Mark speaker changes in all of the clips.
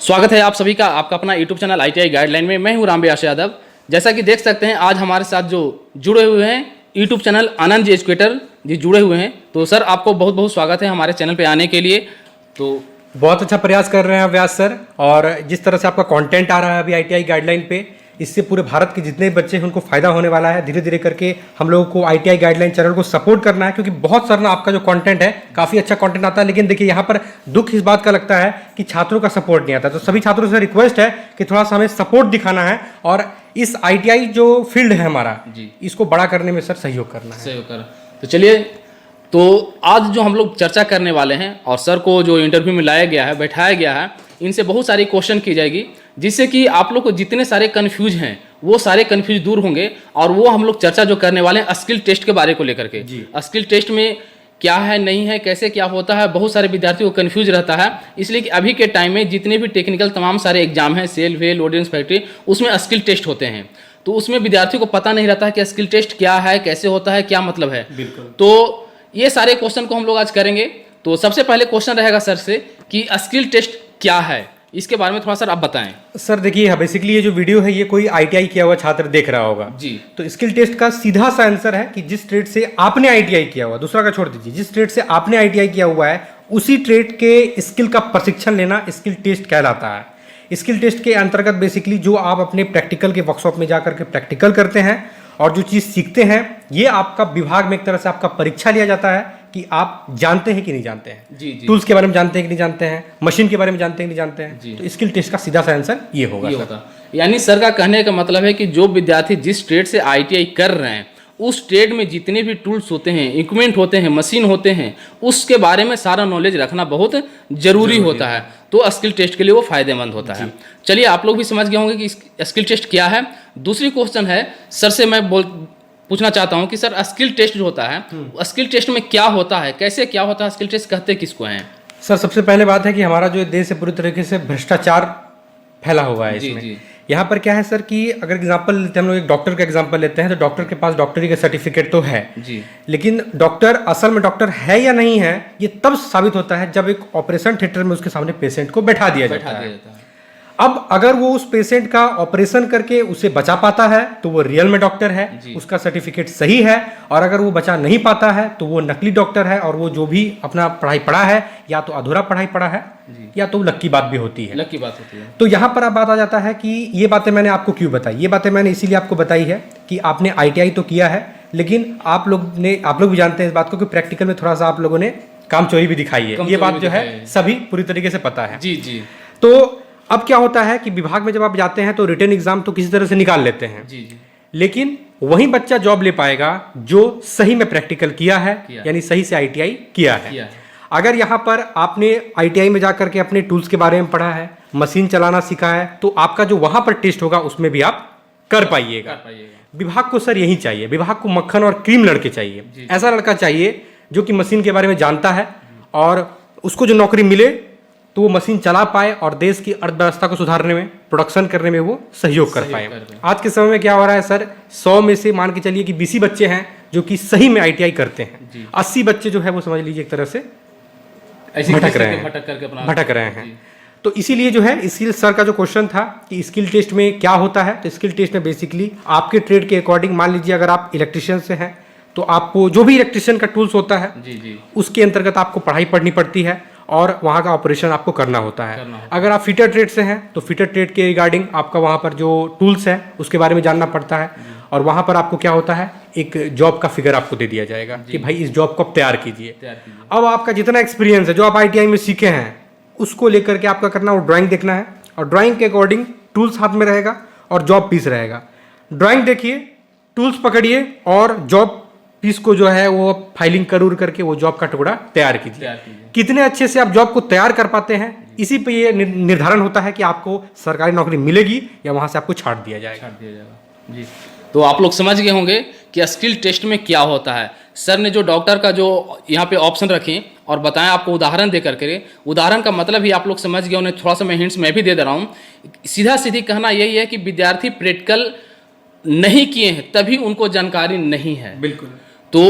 Speaker 1: स्वागत है आप सभी का आपका अपना यूट्यूब चैनल ITI गाइडलाइन में। मैं हूं रामव्यास यादव। जैसा कि देख सकते हैं आज हमारे साथ जो जुड़े हुए हैं YouTube channel Anand ji educator जी जुड़े हुए हैं। तो सर आपको बहुत बहुत स्वागत है हमारे चैनल पे आने के लिए। तो
Speaker 2: बहुत अच्छा प्रयास कर रहे हैं व्यास सर, और जिस तरह से आपका कंटेंट आ रहा है अभी ITI गाइडलाइन पे, इससे पूरे भारत के जितने बच्चे हैं उनको फायदा होने वाला है। धीरे धीरे करके हम लोगों को ITI गाइडलाइन चैनल को सपोर्ट करना है, क्योंकि बहुत सारा ना आपका जो कंटेंट है काफ़ी अच्छा कंटेंट आता है। लेकिन देखिए यहाँ पर दुख इस बात का लगता है कि छात्रों का सपोर्ट नहीं आता। तो सभी छात्रों से रिक्वेस्ट है कि थोड़ा सा हमें सपोर्ट दिखाना है और इस ITI जो फील्ड है हमारा
Speaker 1: जी
Speaker 2: इसको बड़ा करने में सर सहयोग करना है।
Speaker 1: सहयोग कर तो चलिए, तो आज जो हम लोग चर्चा करने वाले हैं और सर को जो इंटरव्यू में लाया गया है, बैठाया गया है, इनसे बहुत सारी क्वेश्चन की जाएगी, जिससे कि आप लोग को जितने सारे कन्फ्यूज हैं वो सारे कन्फ्यूज दूर होंगे। और वो हम लोग चर्चा जो करने वाले हैं स्किल टेस्ट के बारे को लेकर के। स्किल टेस्ट में क्या है, नहीं है, कैसे क्या होता है, बहुत सारे विद्यार्थियों को कन्फ्यूज रहता है। इसलिए कि अभी के टाइम में जितने भी टेक्निकल तमाम सारे एग्जाम हैं, सेल वेल ऑर्डिनेंस फैक्ट्री, उसमें स्किल टेस्ट होते हैं। तो उसमें विद्यार्थियों को पता नहीं रहता है कि स्किल टेस्ट क्या है, कैसे होता है, क्या मतलब है। तो ये सारे क्वेश्चन को हम लोग आज करेंगे। तो सबसे पहले क्वेश्चन रहेगा सर से कि स्किल टेस्ट क्या है, इसके बारे में थोड़ा सर आप बताएं।
Speaker 2: सर देखिए, बेसिकली ये जो वीडियो है ये कोई ITI किया हुआ छात्र देख रहा होगा
Speaker 1: जी।
Speaker 2: तो स्किल टेस्ट का सीधा सा आंसर है कि जिस ट्रेड से आपने ITI किया हुआ, दूसरा का छोड़ दीजिए, जिस ट्रेड से आपने ITI किया हुआ है उसी ट्रेड के स्किल का प्रशिक्षण लेना स्किल टेस्ट कहलाता है। स्किल टेस्ट के अंतर्गत बेसिकली जो आप अपने प्रैक्टिकल के वर्कशॉप में जाकर के प्रैक्टिकल करते हैं और जो चीज़ सीखते हैं, ये आपका विभाग में एक तरह से आपका परीक्षा लिया जाता है कि आप जानते हैं कि नहीं जानते हैं।
Speaker 1: जी।
Speaker 2: टूल्स के बारे में जानते हैं कि नहीं जानते हैं, मशीन के बारे में जानते हैं कि नहीं जानते हैं। तो स्किल टेस्ट का सीधा सा आंसर ये होगा।
Speaker 1: यानी सर का कहने का मतलब है कि जो विद्यार्थी जिस ट्रेड से ITI कर रहे हैं उस ट्रेड में जितने भी टूल्स होते हैं, इक्विपमेंट होते हैं, मशीन होते हैं, उसके बारे में सारा नॉलेज रखना बहुत जरूरी होता है। तो स्किल टेस्ट के लिए वो फायदेमंद होता है। चलिए, आप लोग भी समझ गए होंगे कि स्किल टेस्ट क्या है। दूसरी क्वेश्चन है सर से मैं पूछना चाहता हूं कि सर स्किल टेस्ट जो होता है, स्किल टेस्ट में क्या होता है, कैसे क्या होता है, स्किल टेस्ट कहते किसको हैं?
Speaker 2: सर सबसे पहले बात है कि हमारा जो देश है पूरी तरीके से भ्रष्टाचार फैला हुआ है इसमें। यहाँ पर क्या है सर कि अगर एग्जांपल लेते हैं, हम लोग एक डॉक्टर का एग्जांपल लेते हैं, तो डॉक्टर के पास डॉक्टरी का सर्टिफिकेट तो है
Speaker 1: जी,
Speaker 2: लेकिन डॉक्टर असल में डॉक्टर है या नहीं है ये तब साबित होता है जब एक ऑपरेशन थिएटर में उसके सामने पेशेंट को बैठा दिया जाता है। अब अगर वो उस पेशेंट का ऑपरेशन करके उसे बचा पाता है तो वो रियल में डॉक्टर है, उसका सर्टिफिकेट सही है। और अगर वो बचा नहीं पाता है तो वो नकली डॉक्टर है, और वो जो भी अपना पढ़ाई पढ़ा है या तो अधूरा पढ़ाई पढ़ा है या तो लक की बात भी होती है।
Speaker 1: लक की बात होती है।
Speaker 2: तो यहाँ पर अब बात आ जाता है कि ये बातें मैंने आपको क्यों बताई। ये बातें मैंने इसीलिए आपको बताई है कि आपने ITI तो किया है, लेकिन आप लोग भी जानते हैं इस बात को कि प्रैक्टिकल में थोड़ा सा आप लोगों ने काम चोरी भी दिखाई है। ये बात जो है सभी पूरी तरीके से पता है।
Speaker 1: जी।
Speaker 2: तो अब क्या होता है कि विभाग में जब आप जाते हैं तो रिटन एग्जाम तो किसी तरह से निकाल लेते हैं।
Speaker 1: जी।
Speaker 2: लेकिन वही बच्चा जॉब ले पाएगा जो सही में प्रैक्टिकल किया है, यानी सही से ITI किया है। अगर यहाँ पर आपने ITI में जाकर के अपने टूल्स के बारे में पढ़ा है, मशीन चलाना सीखा है, तो आपका जो वहां पर टेस्ट होगा उसमें भी आप कर पाइएगा। विभाग को सर यही चाहिए, विभाग को मक्खन और क्रीम लड़के चाहिए। ऐसा लड़का चाहिए जो कि मशीन के बारे में जानता है और उसको जो नौकरी मिले तो वो मशीन चला पाए और देश की अर्थव्यवस्था को सुधारने में, प्रोडक्शन करने में वो सहयोग कर पाए। आज के समय में क्या हो रहा है सर, 100 में से मान के चलिए कि 20 बच्चे हैं जो कि सही में ITI करते हैं। 80 बच्चे जो है वो समझ लीजिए एक तरह से भटक रहे हैं। तो इसीलिए जो है स्किल सर का जो क्वेश्चन था कि स्किल टेस्ट में क्या होता है, तो स्किल टेस्ट में बेसिकली आपके ट्रेड के अकॉर्डिंग, मान लीजिए अगर आप इलेक्ट्रिशियन से हैं तो आपको जो भी इलेक्ट्रिशियन का टूल्स होता है उसके अंतर्गत आपको पढ़ाई पढ़नी पड़ती है और वहाँ का ऑपरेशन आपको करना होता है। अगर आप फिटर ट्रेड से हैं तो फिटर ट्रेड के रिगार्डिंग आपका वहाँ पर जो टूल्स है उसके बारे में जानना पड़ता है। और वहाँ पर आपको क्या होता है, एक जॉब का फिगर आपको दे दिया जाएगा कि भाई इस जॉब को आप तैयार कीजिए। अब आपका जितना एक्सपीरियंस है जो आप ITI में सीखे हैं उसको लेकर के आपका करना वो ड्राइंग देखना है, और ड्राइंग के अकॉर्डिंग टूल्स हाथ में रहेगा और जॉब पीस रहेगा। ड्राइंग देखिए, टूल्स पकड़िए और जॉब पीस को जो है वो फाइलिंग करूर करके वो जॉब का टुकड़ा तैयार कीजिए। कितने अच्छे से आप जॉब को तैयार कर पाते हैं, इसी पे ये निर्धारण होता है कि आपको सरकारी नौकरी मिलेगी या वहां से आपको छाट दिया जाएगा।
Speaker 1: जी। तो आप लोग समझ गए होंगे कि स्किल टेस्ट में क्या होता है। सर ने जो डॉक्टर का जो यहाँ पे ऑप्शन रखे और बताएं आपको उदाहरण दे करके, उदाहरण का मतलब ही आप लोग समझ गए। उन्हें थोड़ा सा मैं हिंट्स मैं भी दे रहा हूँ। सीधा सीधी कहना यही है कि विद्यार्थी प्रैक्टिकल नहीं किए हैं तभी उनको जानकारी नहीं है।
Speaker 2: बिल्कुल।
Speaker 1: तो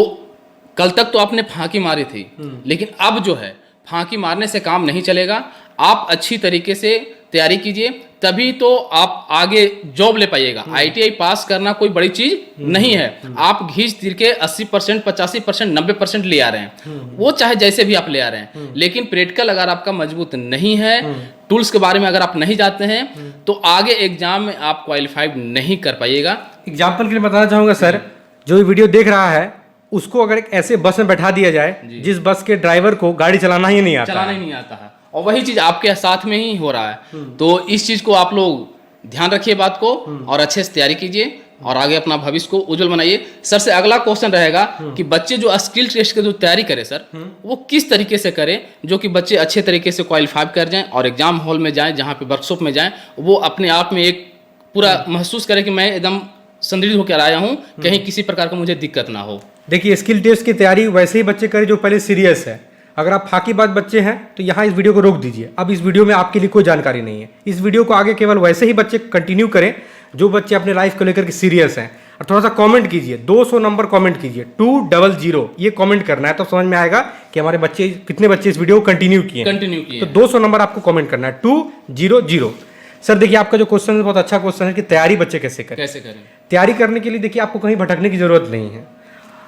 Speaker 1: कल तक तो आपने फांकी मारी थी, लेकिन अब जो है फांकी मारने से काम नहीं चलेगा। आप अच्छी तरीके से तैयारी कीजिए, तभी तो आप आगे जॉब ले पाइएगा। ITI पास करना कोई बड़ी चीज नहीं है। आप घींच तीर के 80%, 85%, 90% ले आ रहे हैं, वो चाहे जैसे भी आप ले आ रहे हैं, लेकिन प्रैक्टिकल अगर आपका मजबूत नहीं है, टूल्स के बारे में अगर आप नहीं जानते हैं, तो आगे एग्जाम में आप क्वालिफाइड नहीं कर पाइएगा।
Speaker 2: एग्जाम्पल के लिए बताना चाहूँगा सर, जो ये वीडियो देख रहा है उसको अगर एक ऐसे बस में बैठा दिया जाए जिस बस के ड्राइवर को गाड़ी चलाना ही नहीं आता
Speaker 1: है, और वही चीज आपके साथ में ही हो रहा है। तो इस चीज को आप लोग ध्यान रखिए बात को, और अच्छे से तैयारी कीजिए और आगे अपना भविष्य को उज्जवल बनाइए। सर से अगला क्वेश्चन रहेगा कि बच्चे जो स्किल टेस्ट के जो तैयारी करें सर, वो किस तरीके से करें जो कि बच्चे अच्छे तरीके से क्वालिफाई कर जाएं और एग्जाम हॉल में जाएं, जहाँ पे वर्कशॉप में जाएं, वो अपने आप में एक पूरा महसूस करें कि मैं एकदम संदृढ़ होकर आया हूँ, कहीं किसी प्रकार का मुझे दिक्कत ना हो।
Speaker 2: देखिए, स्किल टेस्ट की तैयारी वैसे ही बच्चे करें जो पहले सीरियस है। अगर आप फाकीबाज बच्चे हैं तो यहाँ इस वीडियो को रोक दीजिए। अब इस वीडियो में आपके लिए कोई जानकारी नहीं है। इस वीडियो को आगे केवल वैसे ही बच्चे कंटिन्यू करें जो बच्चे अपने लाइफ को लेकर के सीरियस हैं। और थोड़ा सा कमेंट कीजिए, 200 नंबर कमेंट कीजिए, 200 ये कमेंट करना है, तो समझ में आएगा कि हमारे बच्चे कितने बच्चे इस वीडियो को कंटिन्यू किए। तो 200 नंबर आपको कमेंट करना है, 200। सर देखिए, आपका जो क्वेश्चन है बहुत अच्छा क्वेश्चन है कि तैयारी बच्चे कैसे करें। तैयारी करने के लिए देखिए आपको कहीं भटकने की जरूरत नहीं है।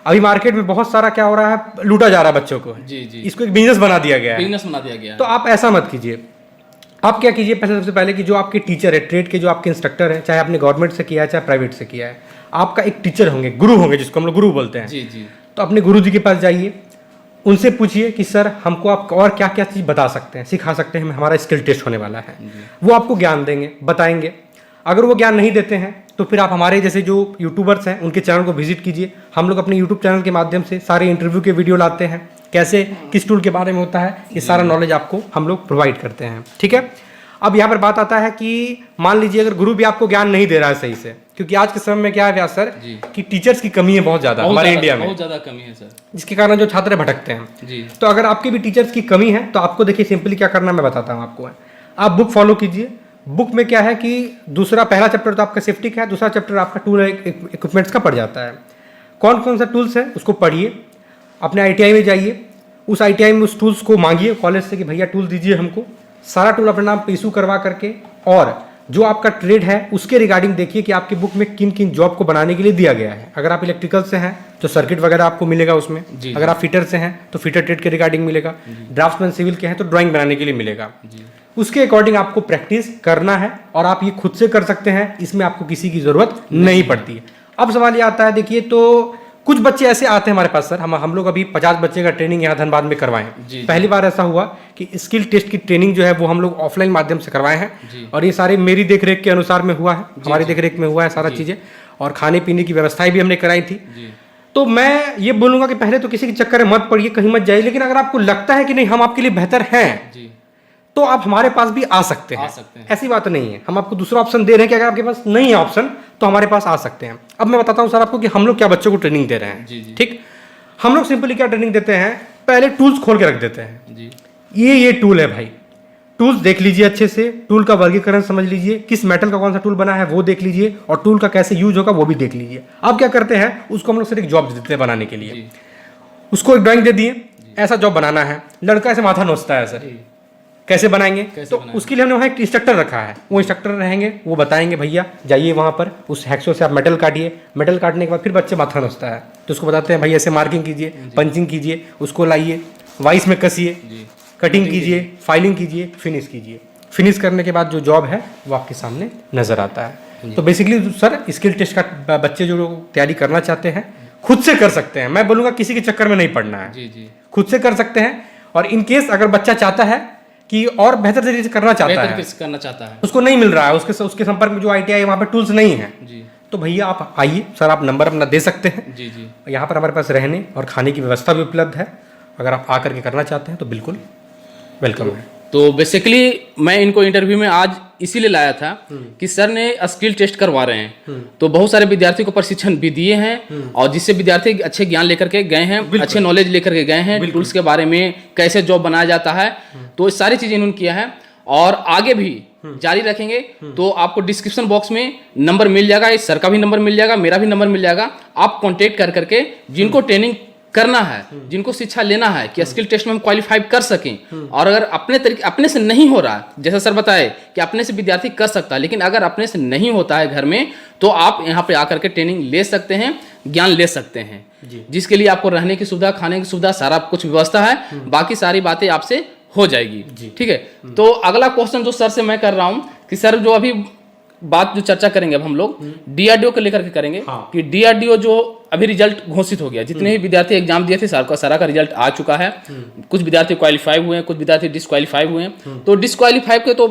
Speaker 2: अभी मार्केट में बहुत सारा क्या हो रहा है, लूटा जा रहा है बच्चों को।
Speaker 1: जी जी,
Speaker 2: इसको एक बिजनेस बना दिया गया है। तो आप ऐसा मत कीजिए। आप क्या कीजिए, सबसे पहले कि जो आपके टीचर है, ट्रेड के जो आपके इंस्ट्रक्टर हैं, चाहे आपने गवर्नमेंट से किया है चाहे प्राइवेट से किया है, आपका एक टीचर होंगे, गुरु होंगे, जिसको हम लोग गुरु बोलते हैं।
Speaker 1: जी जी।
Speaker 2: तो अपने गुरु जी के पास जाइए, उनसे पूछिए कि सर हमको आप और क्या क्या चीज़ बता सकते हैं, सिखा सकते हैं, हमारा स्किल टेस्ट होने वाला है। वो आपको ज्ञान देंगे, बताएंगे। अगर वो ज्ञान नहीं देते हैं तो फिर आप हमारे जैसे जो यूट्यूबर्स हैं उनके चैनल को विजिट कीजिए। हम लोग अपने यूट्यूब चैनल के माध्यम से सारे इंटरव्यू के वीडियो लाते हैं, कैसे किस टूल के बारे में होता है, ये सारा नॉलेज आपको हम लोग प्रोवाइड करते हैं। ठीक है, अब यहाँ पर बात आता है कि मान लीजिए अगर गुरु भी आपको ज्ञान नहीं दे रहा है सही से, क्योंकि आज के समय में क्या है व्यास सर कि टीचर्स की कमी है बहुत ज़्यादा हमारे इंडिया में,
Speaker 1: बहुत ज़्यादा कमी है सर,
Speaker 2: जिसके कारण जो छात्र भटकते हैं जी। तो अगर आपके भी टीचर्स की कमी है तो आपको देखिए सिंपली क्या करना मैं बताता हूँ आपको। आप बुक फॉलो कीजिए। बुक में क्या है कि पहला चैप्टर तो आपका सेफ्टी का है, दूसरा चैप्टर आपका टूल इक्विपमेंट्स का पड़ जाता है। कौन कौन सा टूल्स है उसको पढ़िए। अपने ITI में जाइए, उस ITI में उस टूल्स को मांगिए कॉलेज से कि भैया टूल दीजिए हमको। सारा टूल अपने नाम पे इशू करवा करके, और जो आपका ट्रेड है उसके रिगार्डिंग देखिए कि आपकी बुक में किन किन जॉब को बनाने के लिए दिया गया है। अगर आप इलेक्ट्रिकल से हैं तो सर्किट वगैरह आपको मिलेगा उसमें। अगर आप फिटर से हैं तो फिटर ट्रेड के रिगार्डिंग मिलेगा। ड्राफ्ट्समैन सिविल के हैं तो ड्राइंग बनाने के लिए मिलेगा। उसके अकॉर्डिंग आपको प्रैक्टिस करना है और आप ये खुद से कर सकते हैं, इसमें आपको किसी की जरूरत नहीं पड़ती है। अब सवाल ये आता है, देखिए तो कुछ बच्चे ऐसे आते हैं हमारे पास सर, हम लोग अभी 50 बच्चे का ट्रेनिंग यहाँ धनबाद में करवाए हैं। पहली बार ऐसा हुआ कि स्किल टेस्ट की ट्रेनिंग जो है वो हम लोग ऑफलाइन माध्यम से करवाए हैं, और ये सारे मेरी देखरेख के अनुसार में हुआ है, हमारी देखरेख में हुआ है सारा चीजें, और खाने पीने की व्यवस्थाएं भी हमने कराई थी। तो मैं ये बोलूंगा कि पहले तो किसी के चक्कर में मत पड़िए, कहीं मत जाइए, लेकिन अगर आपको लगता है कि नहीं हम आपके लिए बेहतर हैं तो आप हमारे पास भी आ सकते हैं। ऐसी बात नहीं है, हम आपको दूसरा ऑप्शन दे रहे हैं कि अगर आपके पास नहीं है ऑप्शन तो हमारे पास आ सकते हैं। अब मैं बताता हूँ सर आपको कि हम लोग क्या बच्चों को ट्रेनिंग दे रहे हैं। ठीक, हम लोग सिंपली क्या ट्रेनिंग देते हैं, पहले टूल्स खोल के रख देते हैं। ये टूल है भाई, टूल्स देख लीजिए अच्छे से, टूल का वर्गीकरण समझ लीजिए, किस मेटल का कौन सा टूल बना है वो देख लीजिए, और टूल का कैसे यूज होगा वो भी देख लीजिए। अब क्या करते हैं, उसको हम लोग सिर्फ एक जॉब देते हैं बनाने के लिए। उसको एक ड्राइंग दे दिए, ऐसा जॉब बनाना है। लड़का ऐसे माथा नोचता है सर, कैसे बनाएंगे? तो उसके लिए हमने वहाँ एक इंस्ट्रक्टर रखा है, वो इंस्ट्रक्टर रहेंगे, वो बताएंगे भैया जाइए वहाँ पर उस हैक्सो से आप मेटल काटिए। मेटल काटने के बाद फिर बच्चे माथा नोचता है तो उसको बताते हैं भाई ऐसे मार्किंग कीजिए, पंचिंग कीजिए, उसको लाइए, वाइस में कसिए, कटिंग कीजिए, फाइलिंग कीजिए, फिनिश कीजिए। फिनिश करने के बाद जो जॉब है वो आपके सामने नजर आता है। तो बेसिकली सर स्किल टेस्ट का बच्चे जो तैयारी करना चाहते हैं खुद से कर सकते हैं। मैं बोलूँगा किसी के चक्कर में नहीं पड़ना है, खुद से कर सकते हैं। और इनकेस अगर बच्चा चाहता है कि और बेहतर तरीके से करना चाहता है, उसको नहीं मिल रहा है, उसके संपर्क में जो ITI है वहाँ पे टूल्स नहीं है, तो भैया आप आइए सर, आप नंबर अपना दे सकते हैं। यहाँ पर हमारे पास रहने और खाने की व्यवस्था भी उपलब्ध है। अगर आप आकर के करना चाहते हैं तो बिल्कुल वेलकम है।
Speaker 1: तो बेसिकली मैं इनको इंटरव्यू में आज इसीलिए लाया था कि सर ने स्किल टेस्ट करवा रहे हैं, तो बहुत सारे विद्यार्थियों को प्रशिक्षण भी दिए हैं, और जिससे विद्यार्थी अच्छे ज्ञान लेकर के गए हैं, अच्छे नॉलेज लेकर के गए हैं, टूल्स के बारे में कैसे जॉब बनाया जाता है, तो ये सारी चीजें इन्होंने किया है और आगे भी जारी रखेंगे। तो आपको डिस्क्रिप्शन बॉक्स में नंबर मिल जाएगा, इस सर का भी नंबर मिल जाएगा, मेरा भी नंबर मिल जाएगा। आप कॉन्टेक्ट कर करके जिनको ट्रेनिंग करना है, जिनको शिक्षा लेना है कि स्किल टेस्ट में हम क्वालिफाई कर सकें। और अगर अपने से नहीं हो रहा, जैसा सर बताए कि अपने से विद्यार्थी कर सकता है, लेकिन अगर अपने से नहीं होता है घर में, तो आप यहाँ पे आकर के ट्रेनिंग ले सकते हैं, ज्ञान ले सकते हैं, जिसके लिए आपको रहने की सुविधा, खाने की सुविधा, सारा कुछ व्यवस्था है। बाकी सारी बातें आपसे हो जाएगी। ठीक है, तो अगला क्वेश्चन जो सर से मैं कर रहा हूँ कि सर जो अभी बात जो चर्चा करेंगे अब हम लोग डीआरडीओ को लेकर के करेंगे। कि डीआरडीओ जो अभी रिजल्ट घोषित हो गया, जितने भी विद्यार्थी एग्जाम दिए थे सारा का रिजल्ट आ चुका है। कुछ विद्यार्थी क्वालिफाई हुए हैं, कुछ विद्यार्थी डिसक्वालीफाई हुए हैं। तो डिसक्वालीफाई के तो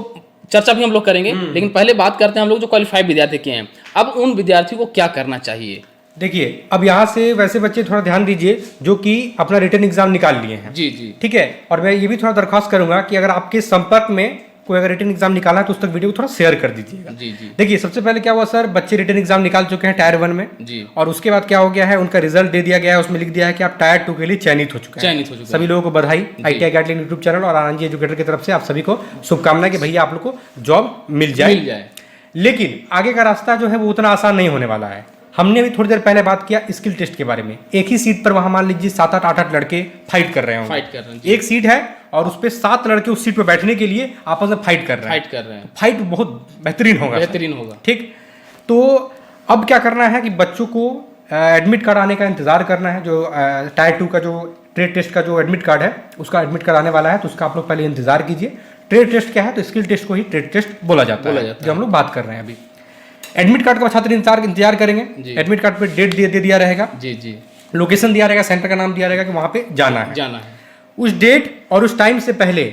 Speaker 1: चर्चा भी हम लोग करेंगे, लेकिन पहले बात करते हैं हम लोग जो क्वालिफाई विद्यार्थी किए हैं, अब उन विद्यार्थियों को क्या करना चाहिए।
Speaker 2: देखिए, अब यहाँ से वैसे बच्चे थोड़ा ध्यान दीजिए जो कि अपना रिटन एग्जाम निकाल लिए हैं।
Speaker 1: जी जी,
Speaker 2: ठीक है। और मैं ये भी थोड़ा दरख्वास्त करूंगा कि अगर आपके संपर्क में कोई अगर रिटन एग्जाम निकाला है तो उस तक वीडियो को थोड़ा शेयर कर दीजिएगा।
Speaker 1: जी जी।
Speaker 2: देखिए, सबसे पहले क्या हुआ सर, बच्चे रिटन एग्जाम निकाल चुके हैं टायर 1 में
Speaker 1: जी।
Speaker 2: और उसके बाद क्या हो गया है, उनका रिजल्ट दे दिया गया है, उसमें लिख दिया है कि आप टायर 2 के लिए चयनित हो चुके हैं। सभी लोगों को बधाई। ITI गाइडलाइन यूट्यूब चैनल और आनंद जी एजुकेटर की तरफ से आप सभी को शुभकामनाएं कि भैया आप लोग को जॉब मिल जाए। लेकिन आगे का रास्ता जो है वो उतना आसान नहीं होने वाला है। हमने भी थोड़ी देर पहले बात किया स्किल टेस्ट के बारे में। एक ही सीट पर वहां मान लीजिए 7-8 8 लड़के फाइट कर रहे हैं। एक सीट है और उस पर 7 लड़के उस सीट पर बैठने के लिए आपस में फाइट कर रहे हैं। फाइट बहुत बेहतरीन होगा। ठीक, तो अब क्या करना है कि बच्चों को एडमिट कार्ड आने का इंतजार करना है। जो टायर 2 का जो ट्रेड टेस्ट का जो एडमिट कार्ड है, उसका एडमिट कार्ड आने वाला है, तो उसका आप लोग पहले इंतजार कीजिए। ट्रेड टेस्ट क्या है, तो स्किल टेस्ट को ही ट्रेड टेस्ट बोला जाता है, जो हम लोग बात कर रहे हैं अभी। एडमिट कार्ड का छात्र इंतजार करेंगे। एडमिट कार्ड पे डेट दे दिया रहेगा। जी जी। लोकेशन दिया रहेगा, सेंटर का नाम दिया रहेगा कि वहां पे जाना है। उस डेट और उस टाइम से पहले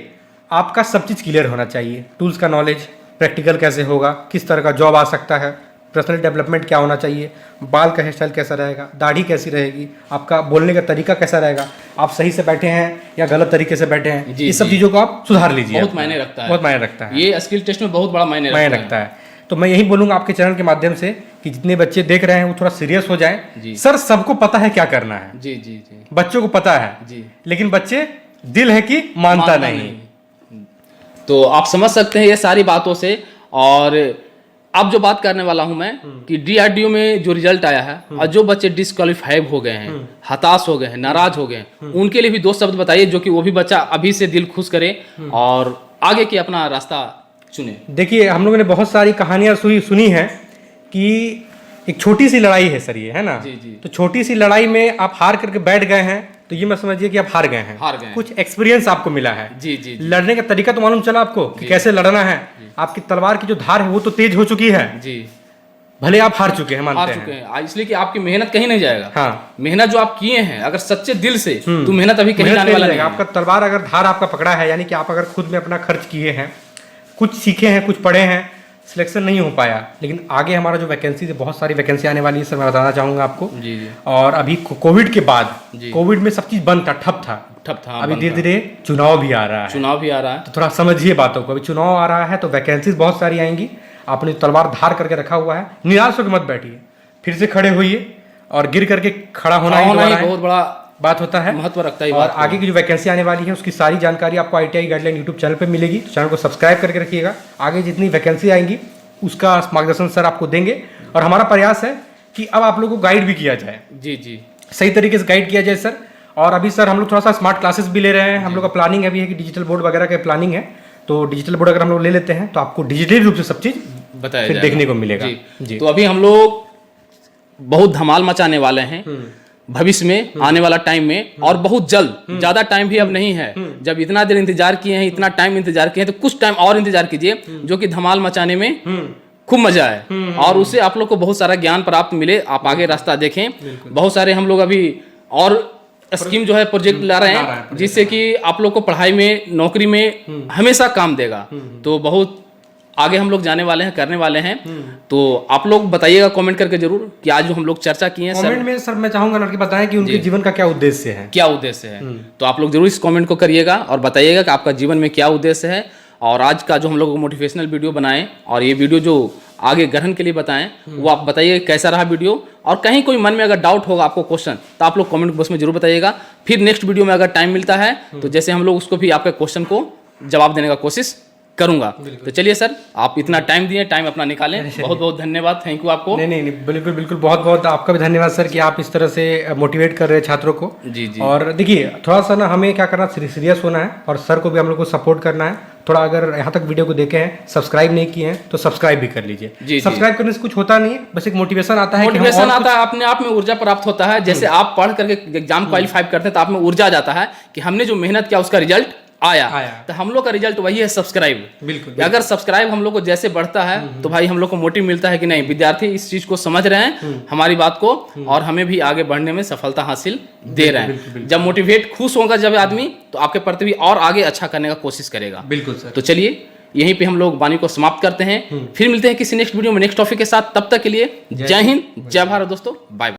Speaker 2: आपका सब चीज क्लियर होना चाहिए। टूल्स का नॉलेज, प्रैक्टिकल कैसे होगा, किस तरह का जॉब आ सकता है, पर्सनल डेवलपमेंट क्या होना चाहिए, बाल का हेयर स्टाइल कैसा रहेगा, दाढ़ी कैसी रहेगी, आपका बोलने का तरीका कैसा रहेगा, आप सही से बैठे हैं या गलत तरीके से बैठे हैं, ये सब चीजों को आप सुधार लीजिए।
Speaker 1: बहुत मायने रखता है। ये स्किल टेस्ट में बहुत बड़ा मायने
Speaker 2: रखता है। तो मैं यही बोलूंगा आपके चैनल के माध्यम से कि जितने बच्चे देख रहे हैं वो थोड़ा सीरियस हो जाएं। सर, सबको पता है क्या करना है। जी जी जी। बच्चों को पता है जी, लेकिन बच्चे दिल है कि मानता नहीं।
Speaker 1: तो आप समझ सकते हैं ये सारी बातों से। और अब जो बात करने वाला हूं मैं कि डीआरडीओ में जो रिजल्ट आया है और जो बच्चे डिसक्वालीफाई हो गए हैं, हताश हो गए हैं, नाराज हो गए हैं, उनके लिए भी 2 शब्द बताइए जो कि वो भी बच्चा अभी से दिल खुश करे और आगे की अपना रास्ता चुने।
Speaker 2: देखिए, हम लोगों ने बहुत सारी कहानियां सुनी है कि एक छोटी सी लड़ाई है सर, ये है ना। जी जी। तो छोटी सी लड़ाई में आप हार करके बैठ गए हैं, तो ये मत समझिए कि आप हार गए हैं। कुछ एक्सपीरियंस आपको मिला है। जी जी। लड़ने का तरीका तो मालूम चला आपको कि कैसे लड़ना है। आपकी तलवार की जो धार है वो तो तेज हो चुकी है जी, भले आप हार चुके हैं, मानते हैं,
Speaker 1: इसलिए कि आपकी मेहनत कहीं नहीं जाएगा। हाँ, मेहनत जो आप किए हैं अगर सच्चे दिल से, तो मेहनत अभी कहीं जाने वाला नहीं।
Speaker 2: आपका तलवार अगर धार आपका पकड़ा है, यानी कि आप अगर खुद में अपना खर्च किए हैं, कुछ सीखे हैं, कुछ पढ़े हैं, सिलेक्शन नहीं हो पाया, लेकिन आगे हमारा जो वैकेंसी है, बहुत सारी वैकेंसी आने वाली है सर, मैं बताना चाहूंगा आपको। जी जी। और अभी कोविड के बाद, कोविड में सब चीज बंद था, ठप था। अभी धीरे धीरे चुनाव भी आ रहा है, तो थोड़ा समझिए बातों को। अभी चुनाव आ रहा है तो वैकेंसीज बहुत सारी आएंगी। आपने तलवार धार करके रखा हुआ है, निराश होकर मत बैठिए, फिर से खड़े होइए। और गिर करके खड़ा होना ही बहुत बड़ा बात होता है, महत्व रखता है। और आगे की जो वैकेंसी आने वाली है उसकी सारी जानकारी आपको ITI गाइडलाइन यूट्यूब चैनल पे मिलेगी। तो चैनल को सब्सक्राइब करके रखिएगा। आगे जितनी वैकेंसी आएंगी उसका मार्गदर्शन सर आपको देंगे। और हमारा प्रयास है कि अब आप लोगों को गाइड भी किया जाए। जी जी, सही तरीके से गाइड किया जाए सर। और अभी सर हम लोग थोड़ा सा स्मार्ट क्लासेस भी ले रहे हैं। हम लोग का प्लानिंग अभी है कि डिजिटल बोर्ड वगैरह का प्लानिंग है। तो डिजिटल बोर्ड अगर हम लोग ले लेते हैं तो आपको डिजिटली रूप से सब चीज बताया फिर देखने को मिलेगा।
Speaker 1: जी। तो अभी हम लोग बहुत धमाल मचाने वाले हैं भविष्य में, आने वाला टाइम में, और बहुत जल्द। ज्यादा टाइम भी अब नहीं है। जब इतना देर इंतजार किए हैं, इतना टाइम इंतजार किए हैं, तो कुछ टाइम और इंतजार कीजिए, जो कि धमाल मचाने में खूब मजा है और उससे आप लोग को बहुत सारा ज्ञान प्राप्त मिले। आप आगे रास्ता देखें। बहुत सारे हम लोग अभी और स्कीम जो है प्रोजेक्ट ला रहे हैं, जिससे कि आप लोग को पढ़ाई में, नौकरी में हमेशा काम देगा। तो बहुत आगे हम लोग जाने वाले हैं, करने वाले हैं। तो आप लोग बताइएगा कमेंट करके जरूर कि आज जो हम लोग चर्चा किए हैं
Speaker 2: कमेंट में। सर मैं चाहूंगा लड़के बताएं कि उनके जीवन का क्या उद्देश्य है,
Speaker 1: तो आप लोग जरूर इस कमेंट को करिएगा और बताइएगा कि आपका जीवन में क्या उद्देश्य है। और आज का जो हम लोग मोटिवेशनल वीडियो बनाए और ये वीडियो जो आगे ग्रहण के लिए बताएं, वो आप बताइए कैसा रहा वीडियो। और कहीं कोई मन में अगर डाउट होगा आपको क्वेश्चन, तो आप लोग कमेंट बॉक्स में जरूर बताइएगा। फिर नेक्स्ट वीडियो में अगर टाइम मिलता है तो जैसे हम लोग उसको भी आपके क्वेश्चन को जवाब देने का कोशिश करूंगा। तो चलिए सर, आप इतना टाइम दिए, टाइम अपना निकालें, बहुत बहुत धन्यवाद, थैंक यू आपको।
Speaker 2: नहीं नहीं नहीं, बिल्कुल बिल्कुल, बहुत बहुत आपका भी धन्यवाद सर कि आप इस तरह से मोटिवेट कर रहे हैं छात्रों को।
Speaker 1: जी जी।
Speaker 2: और देखिए, थोड़ा सा ना हमें क्या करना, सीरियस होना है और सर को भी हम लोग को सपोर्ट करना है। थोड़ा अगर यहाँ तक वीडियो को देखे हैं, सब्सक्राइब नहीं किए हैं तो सब्सक्राइब भी कर लीजिए।
Speaker 1: जी,
Speaker 2: सब्सक्राइब करने से कुछ होता नहीं है, बस एक मोटिवेशन आता है,
Speaker 1: मोटिवेशन आता है, अपने आप में ऊर्जा प्राप्त होता है। जैसे आप पढ़ करके एग्जाम क्वालिफाई करते हैं तो आप में ऊर्जा जाता है कि हमने जो मेहनत किया उसका रिजल्ट आया। तो हम लोग का रिजल्ट वही है, सब्सक्राइब।
Speaker 2: बिल्कुल।
Speaker 1: अगर सब्सक्राइब हम लोग को जैसे बढ़ता है तो भाई हम लोग को मोटिव मिलता है कि नहीं, विद्यार्थी इस चीज को समझ रहे हैं हमारी बात को, और हमें भी आगे बढ़ने में सफलता हासिल दे रहे हैं। जब मोटिवेट, खुश होगा जब आदमी, तो आपके प्रति भी और आगे अच्छा करने का कोशिश करेगा।
Speaker 2: बिल्कुल सर।
Speaker 1: तो चलिए, यहीं पे हम लोग वाणी को समाप्त करते हैं, फिर मिलते हैं किसी नेक्स्ट वीडियो में नेक्स्ट टॉपिक के साथ। तब तक के लिए जय हिंद, जय भारत दोस्तों, बाय बाय।